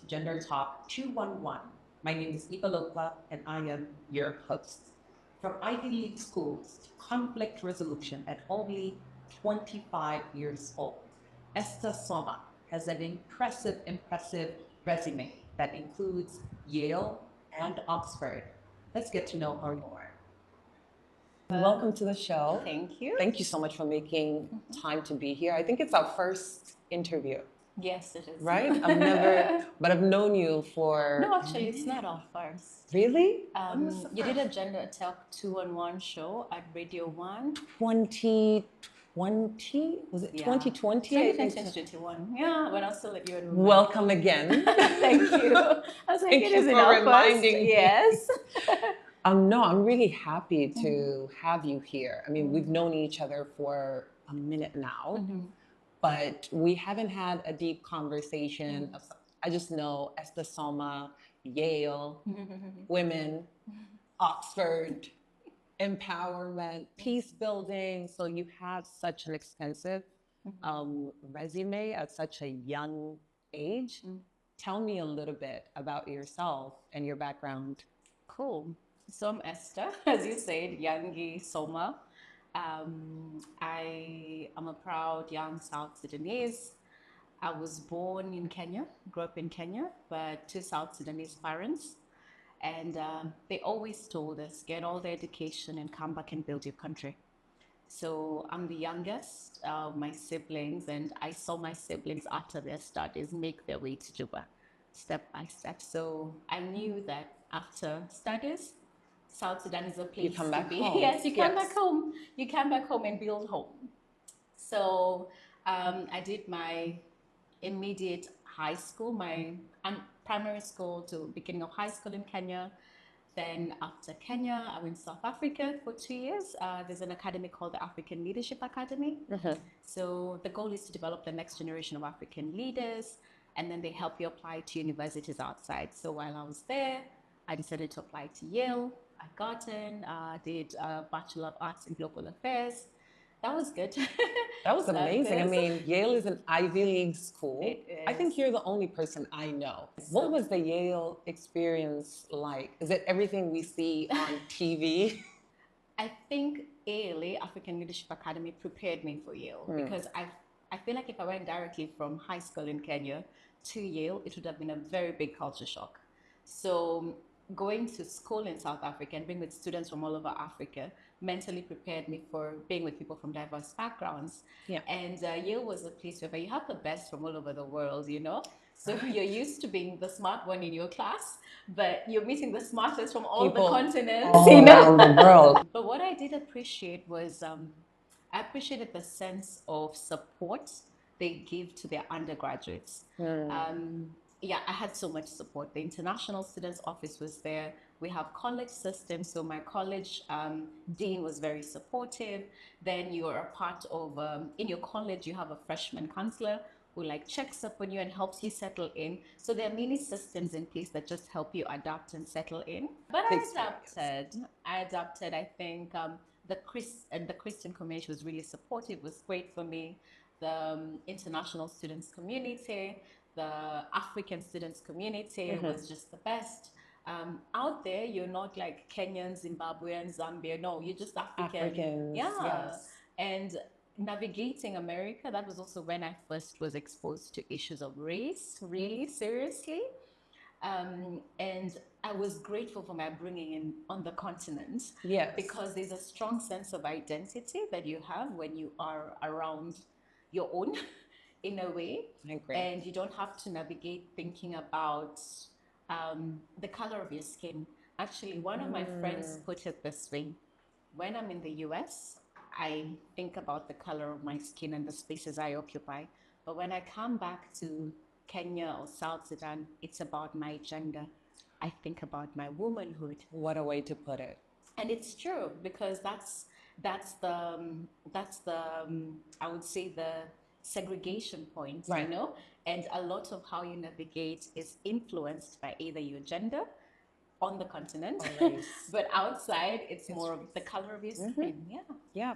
Gender Talk 211. My name is Eva Lopa, and I am your host. From Ivy League schools to conflict resolution at only 25 years old, Esther Soma has an impressive resume that includes Yale and Oxford. Let's get to know her more. Welcome to the show. Thank you. Thank you so much for making time to be here. I think it's our first interview, Yes, it is. right? I've known you for. No, actually, it's not our first. Really? You did a Gender Talk 2-on-1 show at Radio 1. 2020? Was it 2020? I think. 2021. Yeah, when I was still at UNM. Welcome again. Thank you. I was like, Thank it you is for enough reminding me. Yes. No, I'm really happy to have you here. I mean, we've known each other for a minute now, but we haven't had a deep conversation. I just know Esther Soma, Yale, women, Oxford, empowerment, peace building. So you have such an extensive resume at such a young age. Tell me a little bit about yourself and your background. Cool. So I'm Esther, as you said, Yangi Soma. I am a proud young South Sudanese. I was born in Kenya, grew up in Kenya, but two South Sudanese parents. And they always told us, get all the education and come back and build your country. So I'm the youngest of my siblings, and I saw my siblings after their studies make their way to Juba, step by step. So I knew that after studies, South Sudan is a place come to back be. home. Yes, you come back home. You come back home and build home. So I did my immediate high school, my primary school to beginning of high school in Kenya. Then after Kenya, I went to South Africa for 2 years. There's an academy called the African Leadership Academy. So the goal is to develop the next generation of African leaders, and then they help you apply to universities outside. So while I was there, I decided to apply to Yale. I got in, did a Bachelor of Arts in Global Affairs. That was good. That was amazing. I Yes. mean, Yale is an Ivy League school. It I think is. you're the only person I know. What was the Yale experience like? Is it everything we see on TV? I think ALA, African Leadership Academy, prepared me for Yale because I feel like if I went directly from high school in Kenya to Yale, it would have been a very big culture shock. So going to school in South Africa and being with students from all over Africa mentally prepared me for being with people from diverse backgrounds. Yeah. And Yale was a place where you have the best from all over the world, you know? So you're used to being the smart one in your class, but you're meeting the smartest from all People the continents, all you know? around the world. But what I did appreciate was I appreciated the sense of support they give to their undergraduates. Yeah, I had so much support. The International Students Office was there. We have college systems, so my college dean was very supportive. Then you're a part of, in your college, you have a freshman counselor who like checks up on you and helps you settle in. So there are many systems in place that just help you adapt and settle in. But I adapted. I think the Christian community was really supportive. It was great for me. The international students community, the African students community was just the best. Out there, you're not like Kenyan, Zimbabwean, Zambia. No, you're just African. Africans, Yeah. yes. And navigating America, that was also when I first was exposed to issues of race, really seriously. And I was grateful for my bringing in on the continent. Yes. Because there's a strong sense of identity that you have when you are around your own in a way. I agree. And you don't have to navigate thinking about the color of your skin. Actually, one of my friends put it this way. When I'm in the US, I think about the color of my skin and the spaces I occupy. But when I come back to Kenya or South Sudan, it's about my gender. I think about my womanhood. What a way to put it. And it's true because that's the I would say the segregation point, Right. you know, and a lot of how you navigate is influenced by either your gender on the continent, but outside it's more of the color of your skin. Yeah. Yeah.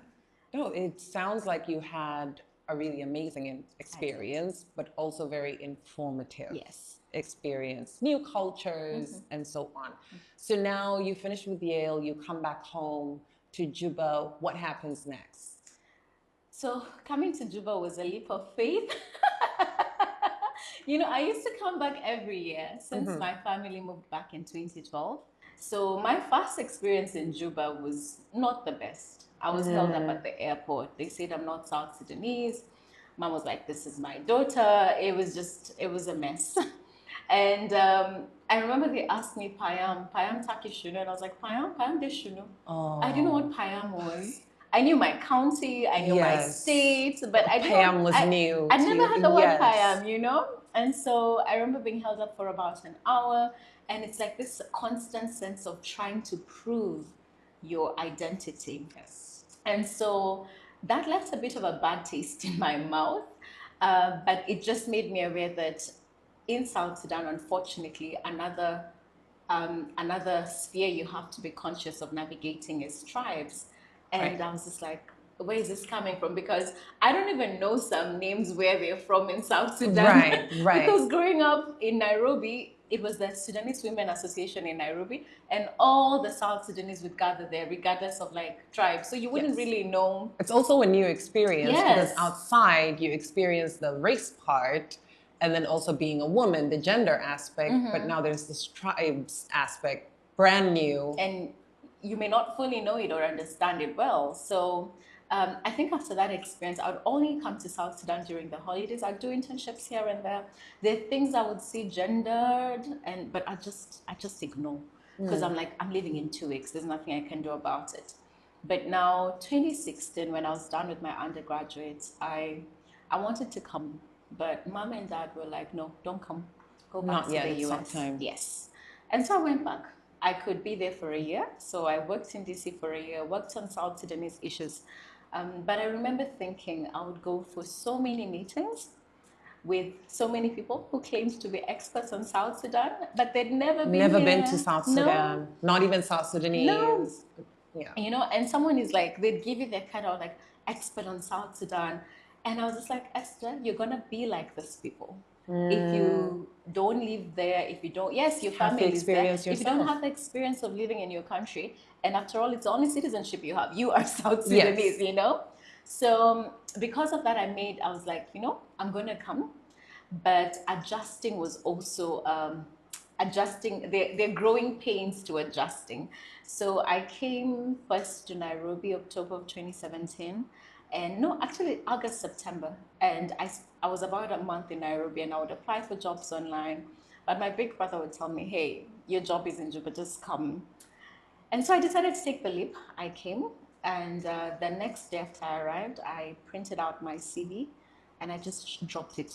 No, it sounds like you had a really amazing experience, but also very informative. Yes. experience new cultures and so on. So now you finish with Yale, you come back home to Juba. What happens next? So coming to Juba was a leap of faith. I used to come back every year since my family moved back in 2012. So my first experience in Juba was not the best. I was held up at the airport. They said I'm not South Sudanese. Mom was like, "This is my daughter." It was a mess. And I remember they asked me Payam Taki Shunu, and I was like, Payam de Shunu. I didn't know what Payam was. I knew my county, I knew my Yes. state, but I didn't. Payam was new. I never had the word Yes. Payam. And so I remember being held up for about an hour, and it's like this constant sense of trying to prove your identity. Yes. And so that left a bit of a bad taste in my mouth, but it just made me aware that in South Sudan, unfortunately, another sphere you have to be conscious of navigating is tribes. And I was just like, where is this coming from? Because I don't even know some names where they're from in South Sudan. Right. Because growing up in Nairobi, it was the Sudanese Women Association in Nairobi, and all the South Sudanese would gather there, regardless of like tribe. So you wouldn't really know. It's also a new experience because Yes. outside you experience the race part, and then also being a woman, the gender aspect. But now there's this tribes aspect, brand new. And you may not fully know it or understand it well. So I think after that experience, I would only come to South Sudan during the holidays. I'd do internships here and there. There are things I would see gendered, but I just ignore because I'm like, I'm leaving in 2 weeks. There's nothing I can do about it. But now, 2016, when I was done with my undergraduate, I wanted to come, but mom and dad were like, no, don't come. Go back to the US. Not time. Yes. And so I went back. I could be there for a year. So I worked in DC for a year, worked on South Sudanese issues. But I remember thinking I would go for so many meetings with so many people who claimed to be experts on South Sudan, but they'd never been to South Sudan. Not even South Sudanese. No. Yeah. And someone is like, they'd give you their kind of like expert on South Sudan. And I was just like, Esther, you're going to be like these people. If you don't live there, if you don't, yes, your family is there. If you don't have the experience of living in your country, and after all, it's the only citizenship you have. You are South Sudanese, So because of that, I was like, I'm going to come. But adjusting was also adjusting. They're growing pains to adjusting. So I came first to Nairobi, October of 2017. And no, actually August, September. And I was about a month in Nairobi, and I would apply for jobs online. But my big brother would tell me, hey, your job is in Juba, just come. And so I decided to take the leap. I came, and the next day after I arrived, I printed out my CV, and I just dropped it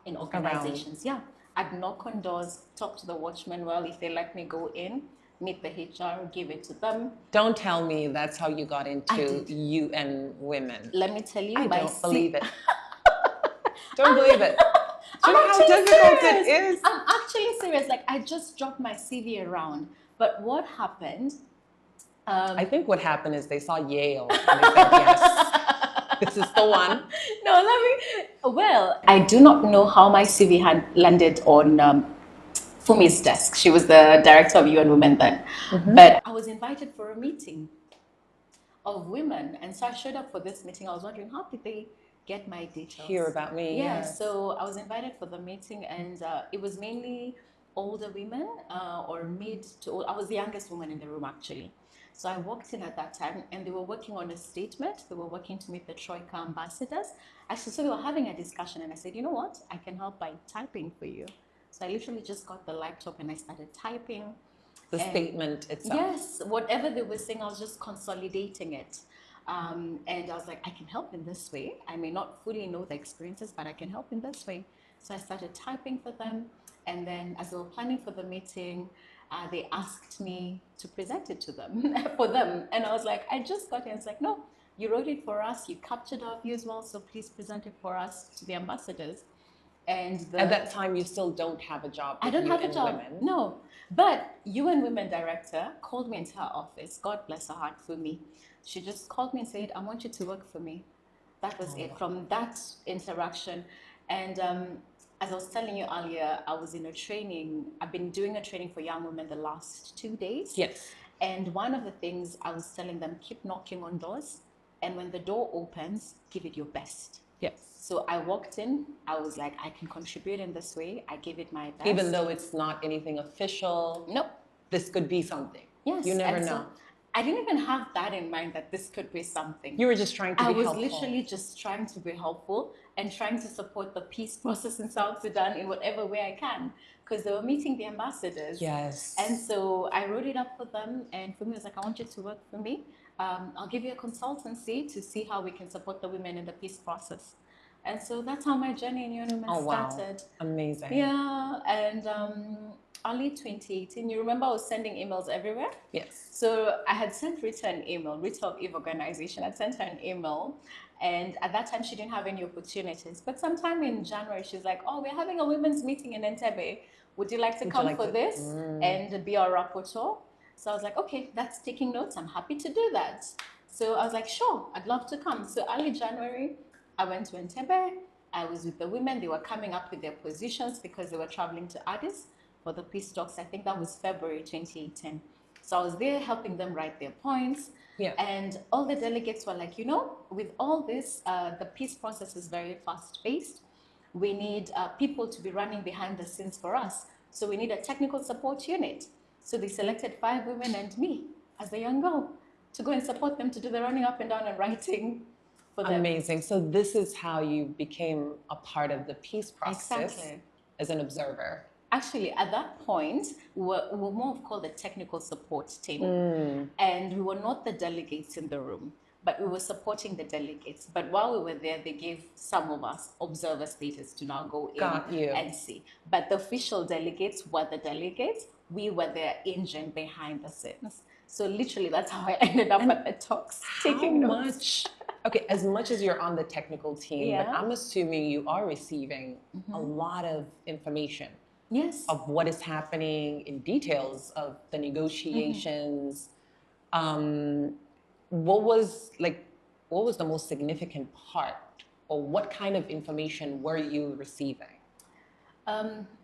in organizations. Yeah, I'd knock on doors, talk to the watchmen. Well, if they let me go in, meet the HR, give it to them. Don't tell me that's how you got into UN Women. Let me tell you, I don't believe it. Don't believe it. Do you know how difficult serious. it is? I'm actually serious. Like, I just dropped my CV around. But what happened? I think what happened is they saw Yale and they said, yes, this is the one. Well, I do not know how my CV had landed on Fumi's desk. She was the director of UN Women then. But I was invited for a meeting of women. And so I showed up for this meeting. I was wondering, how did they get my details? Hear about me, yes. So I was invited for the meeting, and it was mainly older women or mid to old. I was the youngest woman in the room, actually. So I walked in at that time, and they were working on a statement. They were working to meet the Troika ambassadors. Actually, so they were having a discussion, and I said, you know what? I can help by typing for you. So I literally just got the laptop and I started typing. The statement itself. Yes, whatever they were saying, I was just consolidating it. And I was like, I can help in this way. I may not fully know the experiences, but I can help in this way. So I started typing for them. And then as they were planning for the meeting, they asked me to present it to them, for them. And I was like, I just got it. It's like, no, you wrote it for us. You captured our views well, so please present it for us to the ambassadors. And at that time, you still don't have a job. I don't have a job. Women. No. But UN Women Director called me into her office. God bless her heart for me. She just called me and said, I want you to work for me. That was it from that interaction. And as I was telling you earlier, I was in a training. I've been doing a training for young women the last 2 days. Yes. And one of the things I was telling them, keep knocking on doors. And when the door opens, give it your best. Yes. So I walked in, I was like, I can contribute in this way. I gave it my best. Even though it's not anything official. Nope. This could be something. Yes. You never and know. So I didn't even have that in mind, that this could be something. You were just trying to be helpful. I was literally just trying to be helpful and trying to support the peace process in South Sudan in whatever way I can, because they were meeting the ambassadors. Yes. And so I wrote it up for them, and for me, it was like, I want you to work for me. I'll give you a consultancy to see how we can support the women in the peace process. And so that's how my journey in UN Women started. Amazing. Yeah, and early 2018, you remember I was sending emails everywhere? Yes. So I had sent Rita an email, Rita of Eve Organization. I'd sent her an email, and at that time she didn't have any opportunities. But sometime in January, she's like, oh, we're having a women's meeting in Entebbe. Would you like to come for this and be our rapporteur? So I was like, okay, that's taking notes. I'm happy to do that. So I was like, sure, I'd love to come. So early January, I went to Entebbe. I was with the women. They were coming up with their positions because they were traveling to Addis for the peace talks. I think that was February 2018. So I was there helping them write their points. Yeah. And all the delegates were like, with all this, the peace process is very fast-paced. We need people to be running behind the scenes for us. So we need a technical support unit. So they selected 5 women and me as a young girl to go and support them to do the running up and down and writing for them. Amazing. So this is how you became a part of the peace process. Exactly. As an observer. Actually, at that point, we were more of called the technical support team. And we were not the delegates in the room, but we were supporting the delegates. But while we were there, they gave some of us observer status to now go in and see. But the official delegates were the delegates. We were their engine behind the scenes. So literally, that's how I ended up at the talks, taking notes. Okay, as much as you're on the technical team, but I'm assuming you are receiving a lot of information. Yes. Of what is happening in details of the negotiations. What was the most significant part, or what kind of information were you receiving?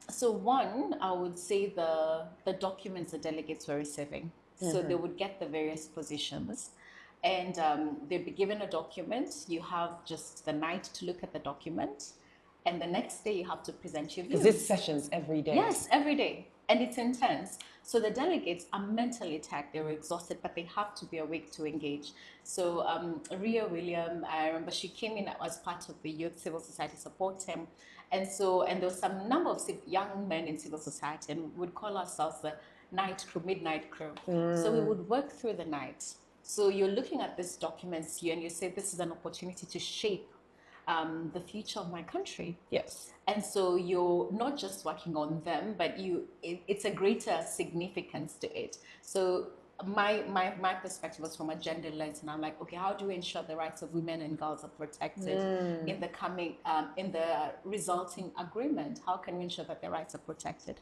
So one, I would say the documents the delegates were receiving. So they would get the various positions, and they'd be given a document. You have just the night to look at the document. And the next day you have to present your views. Is it sessions every day? Yes, every day. And it's intense. So the delegates are mentally taxed. They're exhausted, but they have to be awake to engage. So Ria William, I remember she came in as part of the Youth Civil Society Support Team. And there was some number of young men in civil society, and we would call ourselves the night crew, midnight crew. So we would work through the night. So you're looking at these documents here and you say, this is an opportunity to shape the future of my country. Yes. And so you're not just working on them, but it's a greater significance to it. So my perspective was from a gender lens, and I'm like, okay, how do we ensure the rights of women and girls are protected in the coming, in the resulting agreement? How can we ensure that their rights are protected?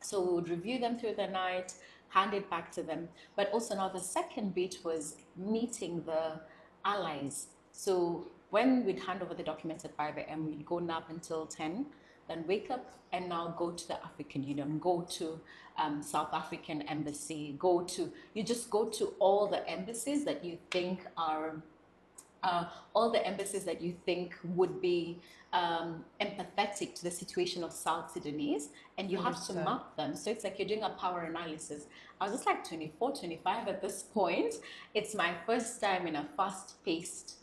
So we would review them through the night, hand it back to them. But also now the second bit was meeting the allies. So when we'd hand over the documents at 5 a.m., we'd go nap until 10, then wake up and now go to the African Union, go to South African Embassy, you just go to all the embassies that you think are, would be empathetic to the situation of South Sudanese, and you have to map them. So it's like you're doing a power analysis. I was just like 24, 25 at this point. It's my first time in a fast-paced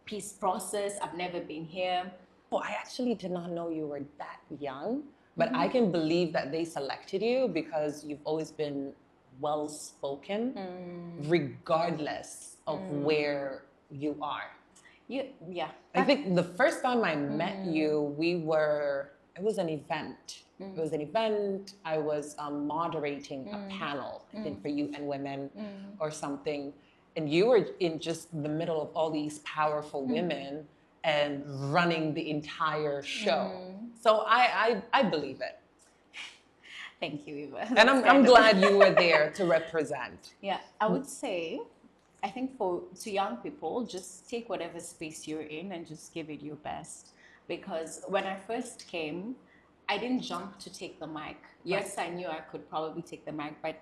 peace process. I've never been here. Oh, I actually did not know you were that young, but I can believe that they selected you because you've always been well-spoken, regardless of where you are. Yeah. I think the first time I met you, it was an event. It was an event. I was moderating a panel, I think for youth and women or something. And you were in just the middle of all these powerful women and running the entire show. So I believe it. Thank you, Eva. And I'm glad you were there to represent. Yeah, I would say, I think to young people, just take whatever space you're in and just give it your best. because when I first came, I didn't jump to take the mic. Yes, I knew I could probably take the mic, but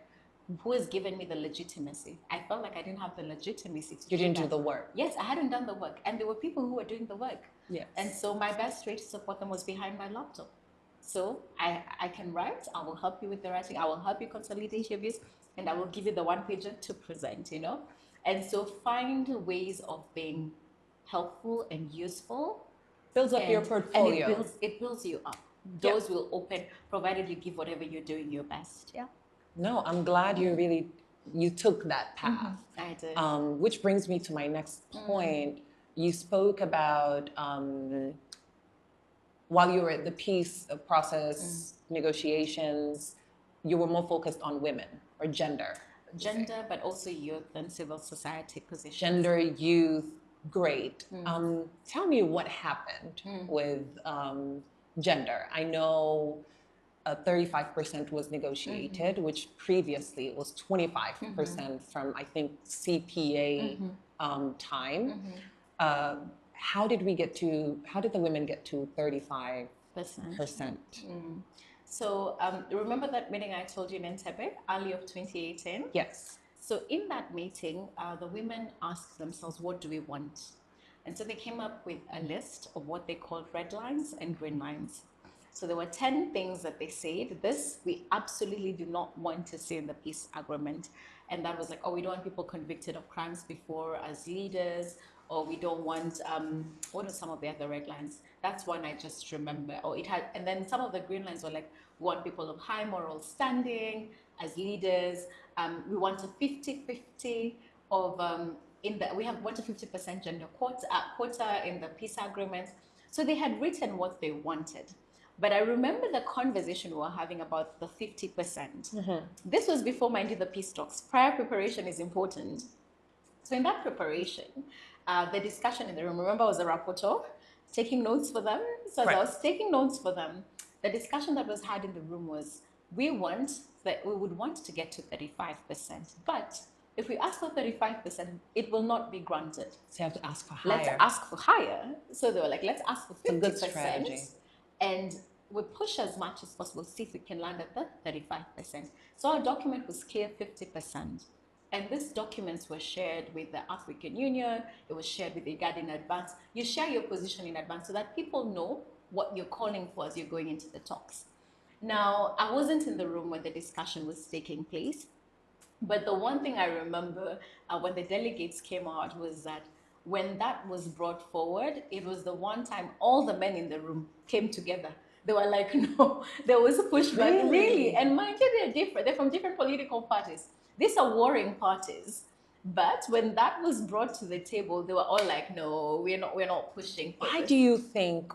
who has given me the legitimacy? I felt like I didn't have the legitimacy to You didn't do the work. Yes, I hadn't done the work, and there were people who were doing the work. Yes. And so my best way to support them was behind my laptop. So I can write, I will help you with the writing, I will help you consolidate your views, and I will give you the one pager to present, you know? And so find ways of being helpful and useful. Builds up your portfolio. And it builds you up. Doors will open, provided you give whatever you're doing your best. Yeah. No, I'm glad you took that path. I did. Which brings me to my next point. You spoke about while you were at the peace process negotiations, you were more focused on women or gender. Gender, but also youth and civil society positions. Gender, youth, great. Tell me what happened with gender. I know 35% was negotiated, which previously was 25% from, I think, CPA time. How did the women get to 35%? So remember that meeting I told you in Entebbe, early of 2018? Yes. So in that meeting, the women asked themselves, what do we want? And so they came up with a list of what they called red lines and green lines. So there were 10 things that they said, this we absolutely do not want to see in the peace agreement. And that was like, oh, we don't want people convicted of crimes before as leaders, or we don't want, what are some of the other red lines? That's one I just remember. Or it had, and then some of the green lines were like, we want people of high moral standing as leaders. We want a 50-50 of, we want a 50% gender quota in the peace agreement. So they had written what they wanted. But I remember the conversation we were having about the 50%. This was before, mind you, the peace talks. Prior preparation is important. So in that preparation, the discussion in the room, remember I was a rapporteur, taking notes for them. So as I was taking notes for them, the discussion that was had in the room was, we would want to get to 35%. But if we ask for 35%, it will not be granted. So you have to ask for higher. Let's ask for higher. So they were like, let's ask for 50%. It's a good strategy. And we push as much as possible, see if we can land at the 35%. So our document was clear 50%. And these documents were shared with the African Union. It was shared with the IGAD in advance. You share your position in advance so that people know what you're calling for as you're going into the talks. Now, I wasn't in the room when the discussion was taking place, but the one thing I remember when the delegates came out was that when that was brought forward, it was the one time all the men in the room came together. They were like, no, there was a pushback, really. And mind you, they're different. They're from different political parties. These are warring parties. But when that was brought to the table, they were all like, no, we're not pushing for Why this. do you think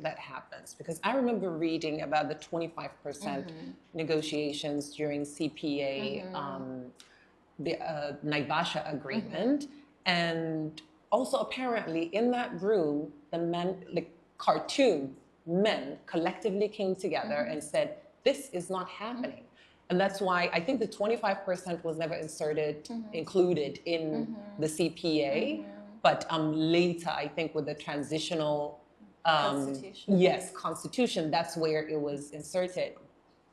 that happens? Because I remember reading about the 25% negotiations during CPA, the Naivasha agreement, and also apparently in that room, the men, the Khartoum men collectively came together and said, this is not happening. And that's why I think the 25% was never included in the CPA. But later, I think with the transitional constitution, that's where it was inserted.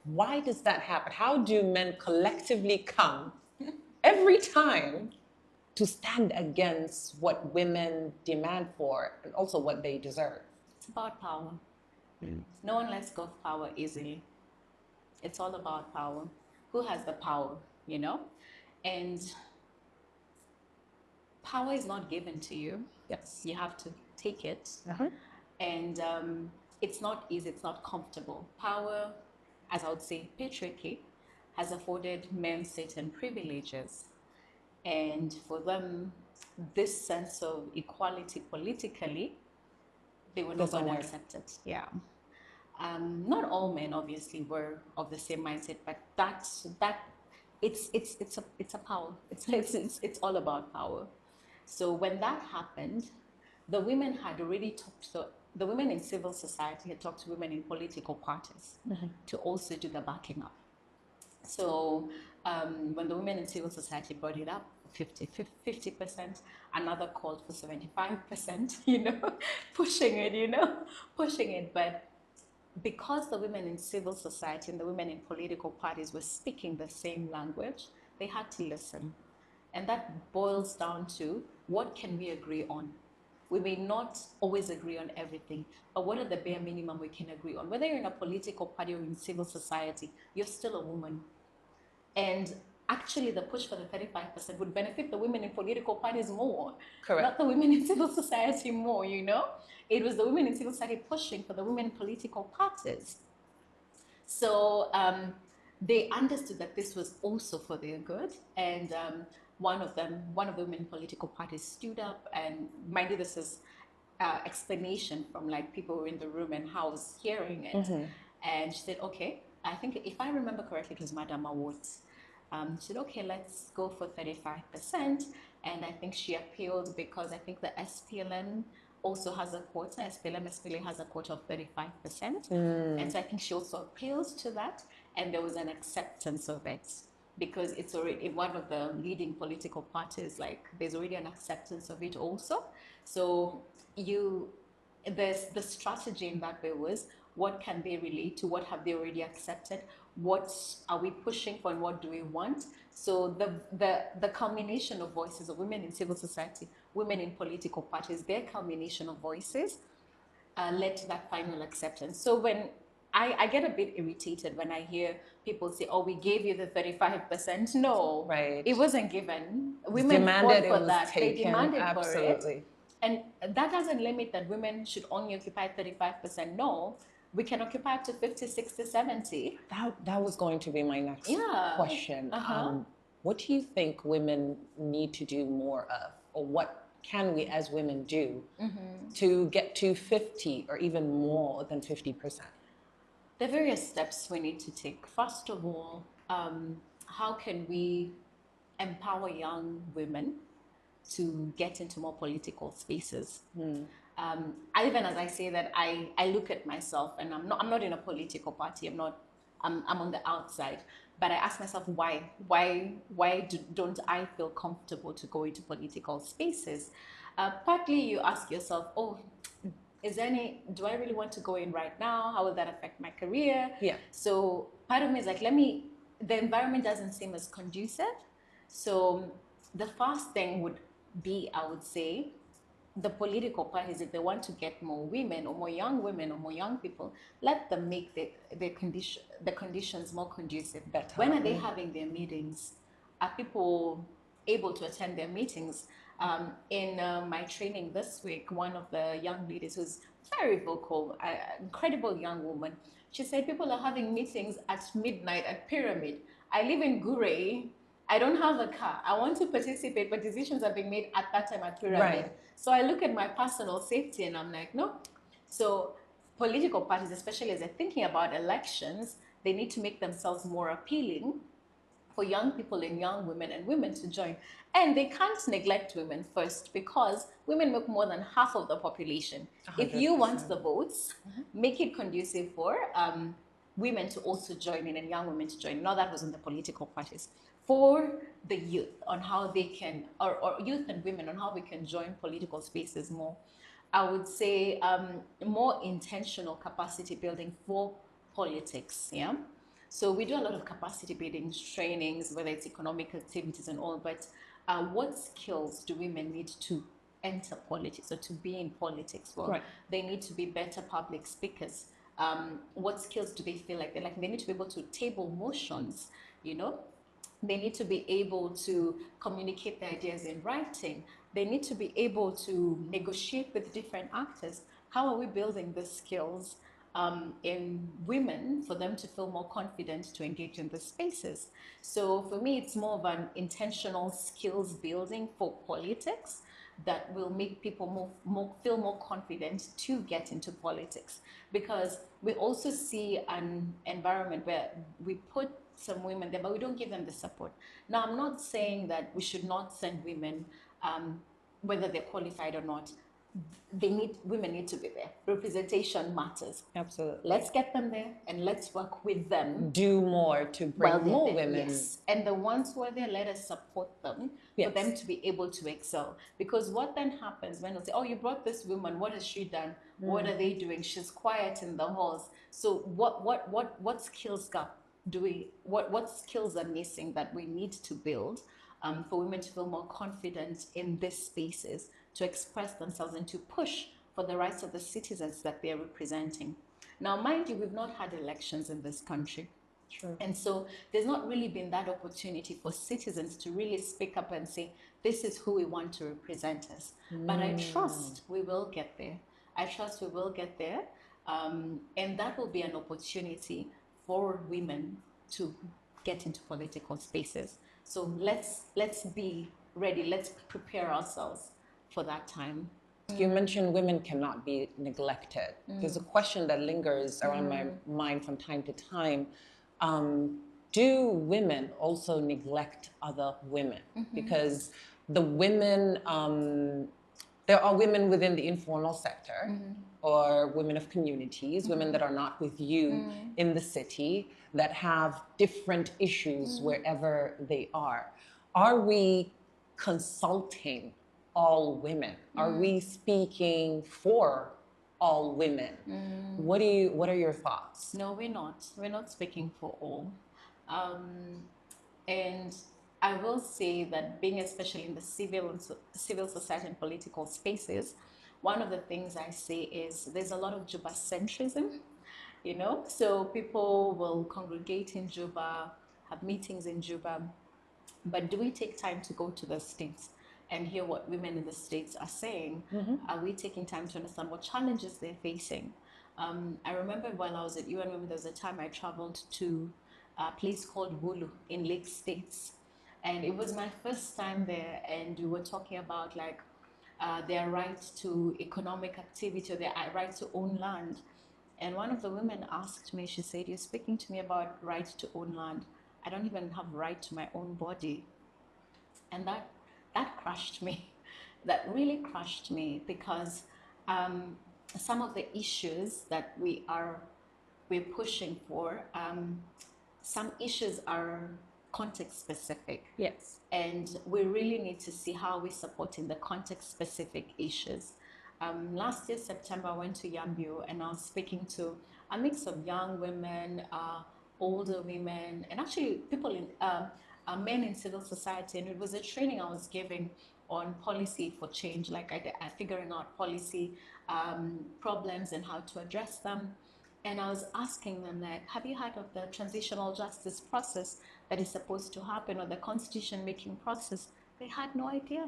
Why does that happen? How do men collectively come every time to stand against what women demand for and also what they deserve? It's about power. No one lets go of power easily. It's all about power. Who has the power, you know? And power is not given to you. Yes. You have to take it. And it's not easy, it's not comfortable. Power, as I would say, patriarchy, has afforded men certain privileges. And for them, this sense of equality politically, they were not going to accept it. Yeah. Not all men obviously were of the same mindset, but it's a power. It's all about power. So when that happened, the women had already talked to the women in civil society had talked to women in political parties to also do the backing up. So when the women in civil society brought it up, 50%, another called for 75%, pushing it. But because the women in civil society and the women in political parties were speaking the same language, they had to listen. And that boils down to, what can we agree on? We may not always agree on everything, but what are the bare minimum we can agree on? Whether you're in a political party or in civil society, you're still a woman. And actually, the push for the 35% would benefit the women in political parties more, Correct. not the women in civil society more, It was the women in civil society pushing for the women in political parties. So they understood that this was also for their good. And one of the women in political parties stood up, and mind you, this is explanation from like people who were in the room and how I was hearing it. And she said, okay, I think if I remember correctly, it was Madame Award. She said, okay, let's go for 35%. And I think she appealed because I think the SPLM also has a quota. SPLA has a quota of 35%. And so I think she also appealed to that. And there was an acceptance of it because it's already in one of the leading political parties, like there's already an acceptance of it also. So there's the strategy in that way was, what can they relate to? What have they already accepted? What are we pushing for and what do we want? So the culmination of voices of women in civil society, women in political parties, their culmination of voices led to that final acceptance. So when I get a bit irritated when I hear people say, oh, we gave you the 35%. No, Right. it wasn't given. Women Demanded, fought for it was that. They taken. demanded for Absolutely. it. And that doesn't limit that women should only occupy 35%. No, we can occupy up to 50, 60, 70. That was going to be my next question. What do you think women need to do more of, or what can we as women do to get to 50 or even more than 50%? There are various steps we need to take. First of all, how can we empower young women to get into more political spaces? Even as I say that, I look at myself, and I'm not in a political party. I'm on the outside, but I ask myself, why don't I feel comfortable to go into political spaces? Partly you ask yourself, oh, do I really want to go in right now? How will that affect my career? Yeah. So part of me is like, the environment doesn't seem as conducive. So the first thing would be, I would say, the political parties, if they want to get more women or more young people, let them make the conditions more conducive. Better. When are they having their meetings? Are people able to attend their meetings? In my training this week, one of the young leaders who's very vocal, incredible young woman, she said people are having meetings at midnight at Pyramid. I live in Gure. I don't have a car. I want to participate, but decisions are being made at that time at Pyramid. Right. So I look at my personal safety and I'm like, no. So political parties, especially as they're thinking about elections, they need to make themselves more appealing for young people and young women and women to join. And they can't neglect women first, because women make more than half of the population. 100%. If you want the votes, make it conducive for women to also join in and young women to join. Now that was in the political parties. For the youth on how they can, or youth and women on how we can join political spaces more, I would say more intentional capacity building for politics, yeah? So we do a lot of capacity building trainings, whether it's economic activities and all, but what skills do women need to enter politics or to be in politics? Well, right. They need to be better public speakers. What skills do they feel like they like? They need to be able to table motions, They need to be able to communicate their ideas in writing. They need to be able to negotiate with different actors. How are we building the skills in women for them to feel more confident to engage in the spaces? So for me, it's more of an intentional skills building for politics that will make people feel more confident to get into politics. Because we also see an environment where we put some women there, but we don't give them the support. Now, I'm not saying that we should not send women, whether they're qualified or not. women need to be there. Representation matters. Absolutely. Let's get them there and let's work with them. Do more to bring more women. Yes. And the ones who are there, let us support them for them to be able to excel. Because what then happens when they say, oh, you brought this woman, what has she done? What are they doing? She's quiet in the halls. So what skills gap what skills are missing that we need to build for women to feel more confident in these spaces, to express themselves and to push for the rights of the citizens that they're representing. Now, mind you, we've not had elections in this country. True. And so there's not really been that opportunity for citizens to really speak up and say, this is who we want to represent us. But I trust we will get there. I trust we will get there. And that will be an opportunity for women to get into political spaces. So let's be ready. Let's prepare ourselves for that time. You mentioned women cannot be neglected. There's a question that lingers around my mind from time to time. Do women also neglect other women? Because the women, there are women within the informal sector or women of communities, women that are not with you in the city, that have different issues wherever they are. Are we consulting all women? Are we speaking for all women? What are your thoughts? No, we're not. We're not speaking for all. And I will say that being especially in the civil society and political spaces, one of the things I say is there's a lot of Juba centrism, you know? So people will congregate in Juba, have meetings in Juba, but do we take time to go to the states and hear what women in the states are saying? Are we taking time to understand what challenges they're facing? I remember while I was at UNM, there was a time I traveled to a place called Wulu in Lake States. And it was my first time there, and we were talking about like their right to economic activity or their right to own land. And one of the women asked me, she said, you're speaking to me about right to own land. I don't even have right to my own body. And that crushed me. That really crushed me because some of the issues that we're pushing for, some issues are context specific. Yes. And we really need to see how we're supporting the context specific issues. Last year, September, I went to Yambio and I was speaking to a mix of young women, older women, and actually people in men in civil society. And it was a training I was giving on policy for change, like I figuring out policy problems and how to address them. And I was asking them, like, have you heard of the transitional justice process that is supposed to happen, or the constitution making process? They had no idea.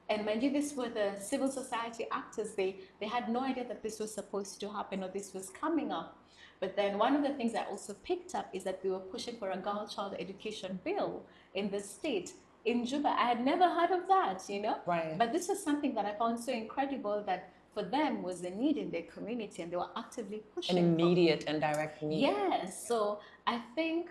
And mind you, these were the civil society actors. They had no idea that this was supposed to happen or this was coming up. But then one of the things I also picked up is that we were pushing for a girl child education bill in the state. In Juba, I had never heard of that, you know? Right. But this was something that I found so incredible that for them was a need in their community, and they were actively pushing an immediate and direct need. Yes. So I think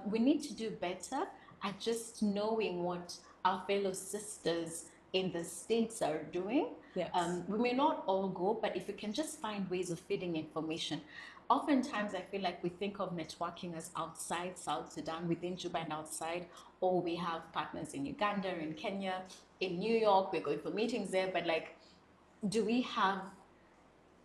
we need to do better at just knowing what our fellow sisters in the States are doing. Yes. We may not all go, but if we can just find ways of feeding information. Oftentimes, I feel like we think of networking as outside South Sudan, within Juba and outside, or we have partners in Uganda, in Kenya, in New York, we're going for meetings there, but like, do we have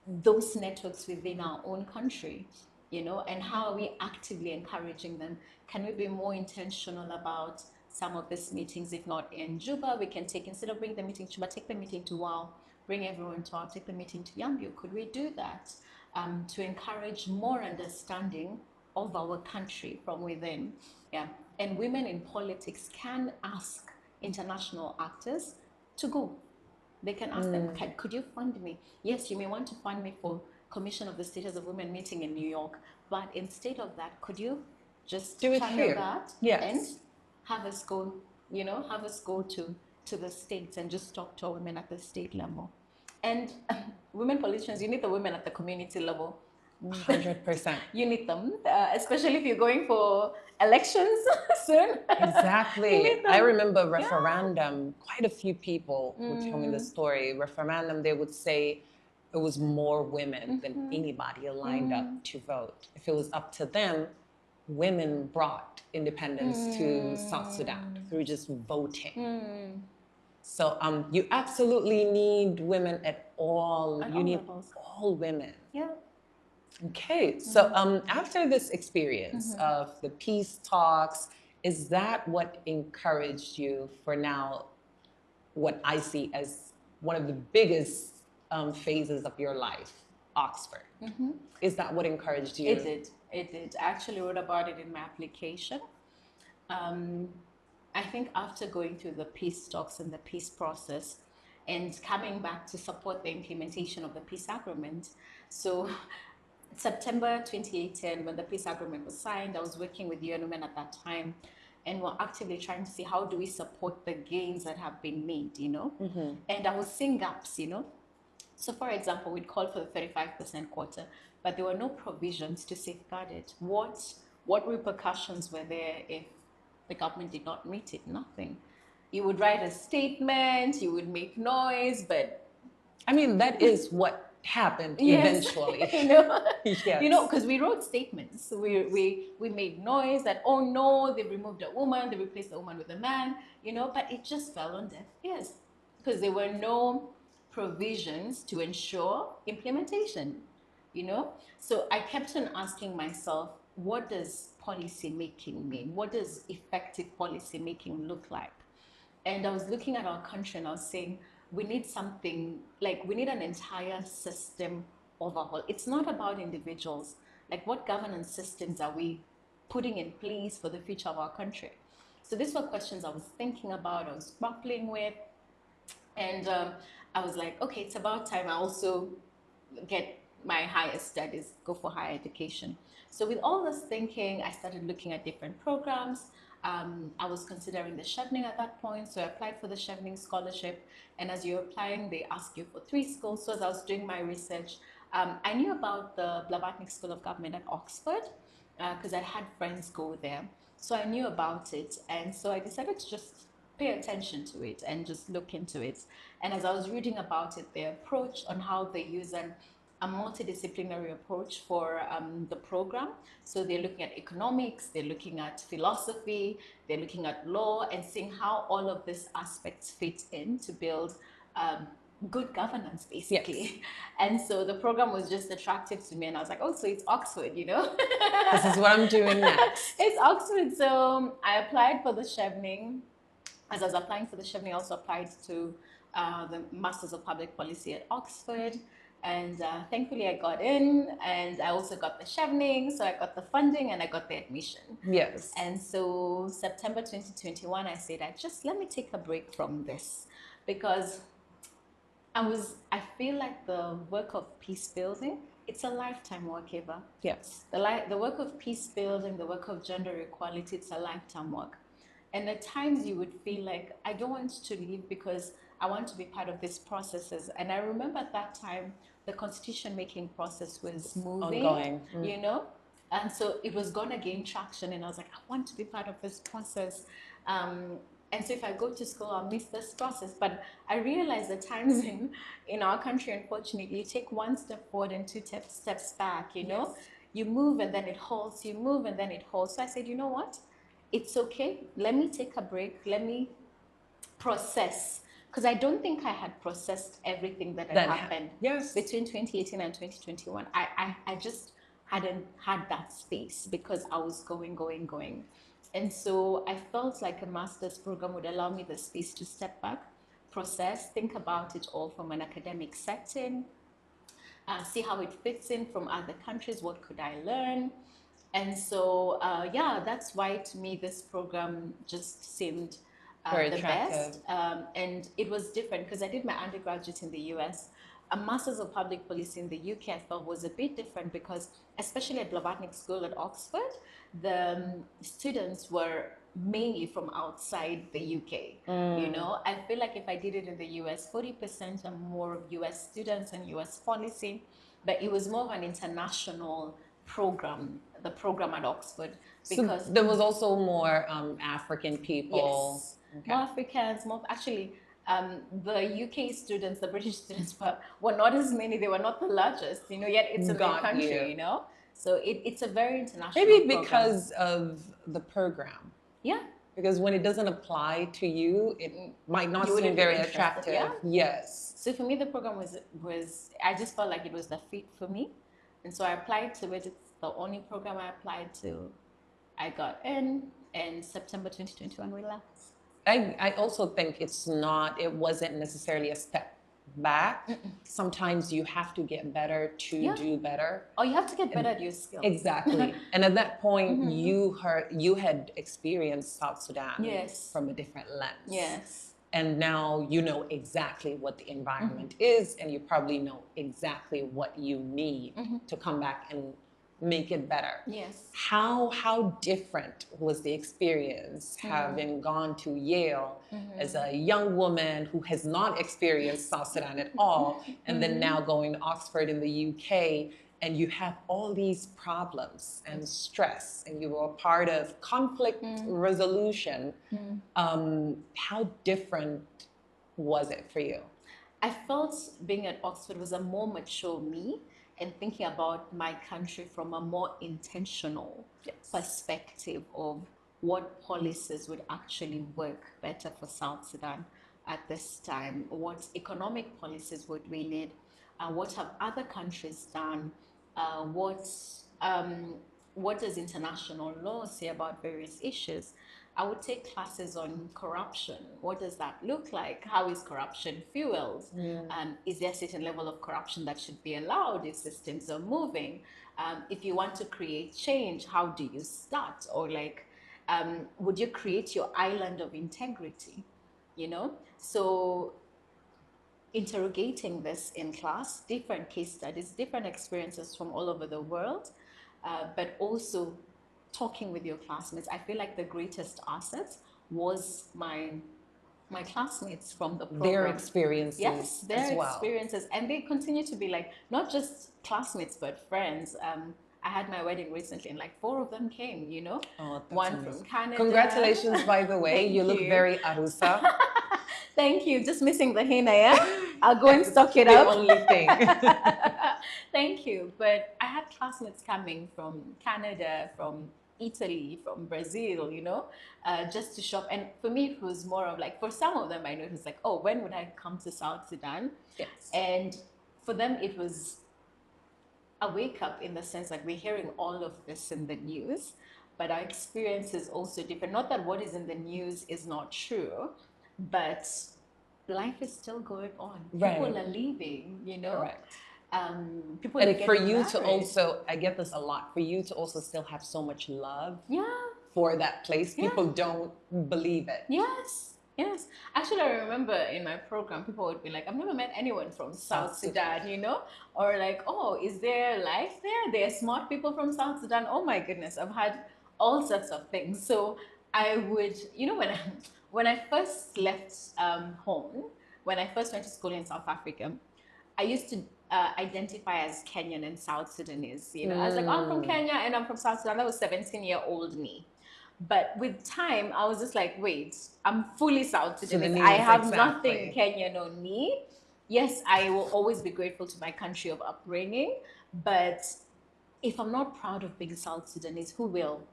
those networks within our own country, you know, and how are we actively encouraging them? Can we be more intentional about some of these meetings? If not in Juba, we can take, instead of bringing the meeting to Juba, take the meeting to Wau, bring everyone to Wau, take the meeting to Yambio. Could we do that to encourage more understanding of our country from within? Yeah. And women in politics can ask international actors to go. They can ask them, could you fund me? Yes, you may want to fund me for Commission of the Status of Women meeting in New York, but instead of that, could you just do it here? That and have us go, you know, have us go to the states and just talk to women at the state level. And women politicians, you need the women at the community level. 100%. You need them, especially if you're going for elections soon. You Exactly. need I them. remember Yeah. referendum, quite a few people would tell me the story. Referendum, they would say it was more women than anybody lined up to vote. If it was up to them, women brought independence to South Sudan through just voting. So you absolutely need women at all. At You all need levels. all women. Yeah. Okay, so after this experience of the peace talks, is that what encouraged you for now, what I see as one of the biggest phases of your life, Oxford? Is that what encouraged you? It did. It did. I actually wrote about it in my application. I think after going through the peace talks and the peace process and coming back to support the implementation of the peace agreement. So September 2018, when the peace agreement was signed, I was working with UN Women at that time, and we're actively trying to see how do we support the gains that have been made, you know? And I was seeing gaps, you know? So, for example, we'd called for the 35% quota, but there were no provisions to safeguard it. What repercussions were there if the government did not meet it? Nothing. You would write a statement, you would make noise, but I mean, that is what happened eventually. you know, Yes. you know, because we wrote statements. We made noise that, oh no, they removed a woman, they replaced a woman with a man, you know, but it just fell on deaf ears because there were no provisions to ensure implementation, you know. So I kept on asking myself, what does policy making mean? What does effective policy making look like? And I was looking at our country and I was saying, we need something like we need an entire system overhaul. It's not about individuals. Like, what governance systems are we putting in place for the future of our country? So these were questions I was thinking about, I was grappling with. And I was like, okay, it's about time I also get my higher studies, go for higher education. So with all this thinking, I started looking at different programs. I was considering the Chevening at that point, so I applied for the Chevening scholarship. And as you're applying, they ask you for 3 schools. So as I was doing my research, I knew about the Blavatnik School of Government at Oxford because I had friends go there. So I knew about it, and so I decided to just pay attention to it and just look into it. And as I was reading about it, their approach on how they use a multidisciplinary approach for the program. So they're looking at economics, they're looking at philosophy, they're looking at law, and seeing how all of these aspects fit in to build good governance, basically. Yes. And so the program was just attractive to me, and I was like, oh, so it's Oxford, you know? This is what I'm doing next. It's Oxford. So I applied for the Chevening. As I was applying for the Chevening, I also applied to the Masters of Public Policy at Oxford. And thankfully, I got in, and I also got the Chevening. So I got the funding and I got the admission. Yes. And so September 2021, I said, let me take a break from this because I feel like the work of peace building, it's a lifetime work, Eva. Yes. The work of peace building, the work of gender equality, it's a lifetime work. And at times you would feel like, I don't want to leave because I want to be part of these processes. And I remember at that time, the constitution making process was moving, ongoing. you know? And so it was going to gain traction. And I was like, I want to be part of this process. And so if I go to school, I'll miss this process. But I realize at times in our country, unfortunately, you take one step forward and two steps back, you know? Yes. You move and then it halts, you move and then it halts. So I said, you know what? It's okay. Let me take a break. Let me process. Because I don't think I had processed everything that had happened between 2018 and 2021. I just hadn't had that space because I was going. And so I felt like a master's program would allow me the space to step back, process, think about it all from an academic setting, see how it fits in from other countries, what could I learn. And so, yeah, that's why to me this program just seemed very the attractive. best. And it was different because I did my undergraduate in the US. A Masters of Public Policy in the UK I felt was a bit different because, especially at Blavatnik School at Oxford, the students were mainly from outside the UK. You know, I feel like if I did it in the US, 40% are more of US students and US policy. but it was more of an international program, the program at Oxford, So because there was also more African people. yes, Okay. more Africans, more actually. The UK students, the British students were not as many. They were not the largest, yet it's in their Got country, you. So it's a very international Maybe program. because of the program. Yeah. Because when it doesn't apply to you, it might not You wouldn't seem be very interested, attractive. yeah? Yes. So for me, the program was I just felt like it was the fit for me, and so I applied to it. It's the only program I applied to. I got in September 2021 we left. I also think it wasn't necessarily a step back. Sometimes you have to get better to Yeah. do better. Oh, you have to get better at your skills. Exactly. And at that point, you had experienced South Sudan Yes. from a different lens. Yes. And now you know exactly what the environment is, and you probably know exactly what you need to come back and make it better. Yes. How different was the experience having gone to Yale as a young woman who has not experienced South Sudan at all, and then now going to Oxford in the UK, and you have all these problems and stress, and you were a part of conflict resolution. How different was it for you? I felt being at Oxford was a more mature me and thinking about my country from a more intentional perspective of what policies would actually work better for South Sudan at this time, what economic policies would we need, what have other countries done, what does international law say about various issues. I would take classes on corruption. What does that look like? How is corruption fueled? Is there a certain level of corruption that should be allowed if systems are moving? If you want to create change, how do you start? Or would you create your island of integrity? So interrogating this in class, different case studies, different experiences from all over the world, but also talking with your classmates. I feel like the greatest asset was my classmates from the program. Their experiences. Yes, their as well. experiences. And they continue to be not just classmates, but friends. I had my wedding recently and 4 of them came, Oh, one amazing. from Canada. Congratulations, by the way. You look very arusa. Thank you. Just missing the henna, yeah? I'll go and stock it up. The only thing. Thank you. But I had classmates coming from Canada, from Italy, from Brazil, just to shop. And for me, it was more of for some of them, I know it was oh, when would I come to South Sudan? Yes. And for them, it was a wake up in the sense we're hearing all of this in the news, but our experience is also different. Not that what is in the news is not true, but life is still going on. Right. People are leaving, Correct. People and are for getting you married. to also, I get this a lot, for you to also still have so much love for that place. People don't believe it. Yes. Yes. Actually, I remember in my program, people would be I've never met anyone from South Sudan, or oh, is there life there? There are smart people from South Sudan. Oh my goodness, I've had all sorts of things. So I would, when I first left home, when I first went to school in South Africa, I used to identify as Kenyan and South Sudanese. I was I'm from Kenya and I'm from South Sudan. That was 17-year-old me. But with time, I was just wait, I'm fully South Sudanese. I have nothing Kenyan on me. Yes, I will always be grateful to my country of upbringing. But if I'm not proud of being South Sudanese, who will?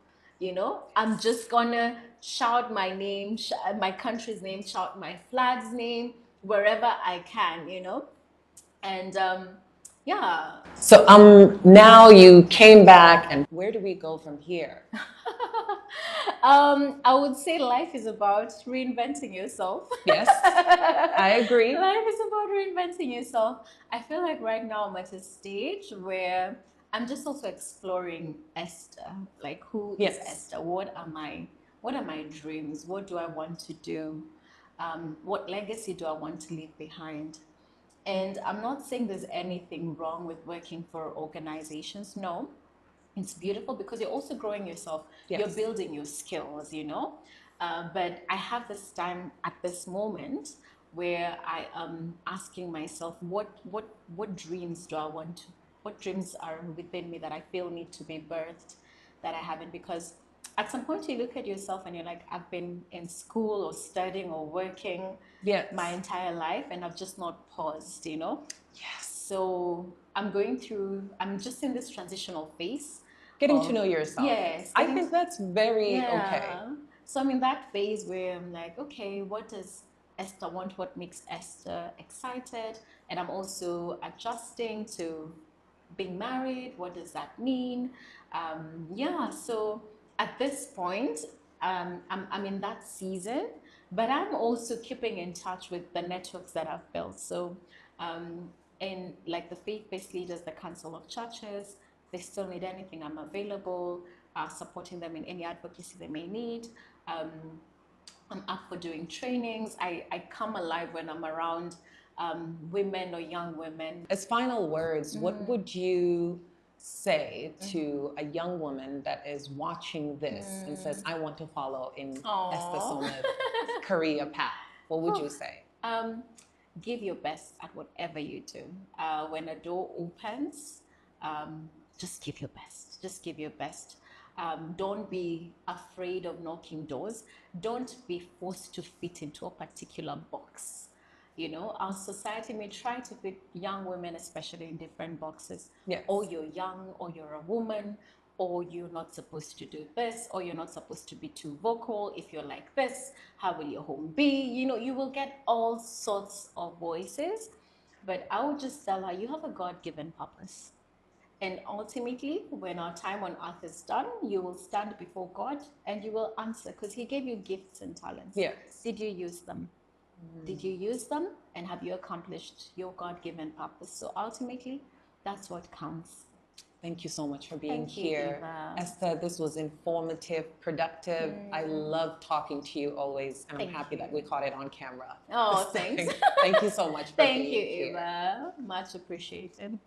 I'm just gonna shout my name, my country's name, shout my flag's name wherever I can, And yeah. So now you came back, and where do we go from here? I would say life is about reinventing yourself. Yes, I agree. Life is about reinventing yourself. I feel right now I'm at a stage where I'm just also exploring Esther. Who is Esther? What are my dreams? What do I want to do? What legacy do I want to leave behind? And I'm not saying there's anything wrong with working for organizations. No, it's beautiful because you're also growing yourself. Yes. You're building your skills, But I have this time at this moment where I am asking myself, what dreams do I want what dreams are within me that I feel need to be birthed that I haven't. Because at some point you look at yourself and you're like, I've been in school or studying or working Yes. my entire life and I've just not paused, you know? Yes. So I'm just in this transitional phase. Getting to know yourself. Yes. I think that's very okay. So I'm in that phase where I'm like, okay, what does Esther want? What makes Esther excited? And I'm also adjusting to being married. What does that mean? So at this point, I'm in that season, but I'm also keeping in touch with the networks that I've built. So, in like the faith-based leaders, the Council of Churches, if they still need anything, I'm available, supporting them in any advocacy they may need. I'm up for doing trainings. I come alive when I'm around women or young women. As final words, what would you say to a young woman that is watching this and says, I want to follow in Esther Soma's career path? What would you say? Give your best at whatever you do. When a door opens, just give your best. Just give your best. Don't be afraid of knocking doors. Don't be forced to fit into a particular box. You know, our society may try to fit young women, especially in different boxes. Yes. Or you're young, or you're a woman, or you're not supposed to do this, or you're not supposed to be too vocal. If you're like this, how will your home be? You know, you will get all sorts of voices. But I would just tell her, you have a God-given purpose. And ultimately, when our time on earth is done, you will stand before God and you will answer, because He gave you gifts and talents. Yes. Did you use them? Did you use them? And have you accomplished your God-given purpose? So ultimately, that's what counts. Thank you so much for being Thank you, here. Eva. Esther, this was informative, productive. I love talking to you always, and I'm happy that we caught it on camera. Oh, thanks. Thank you so much for Thank being you, here. Eva. Much appreciated.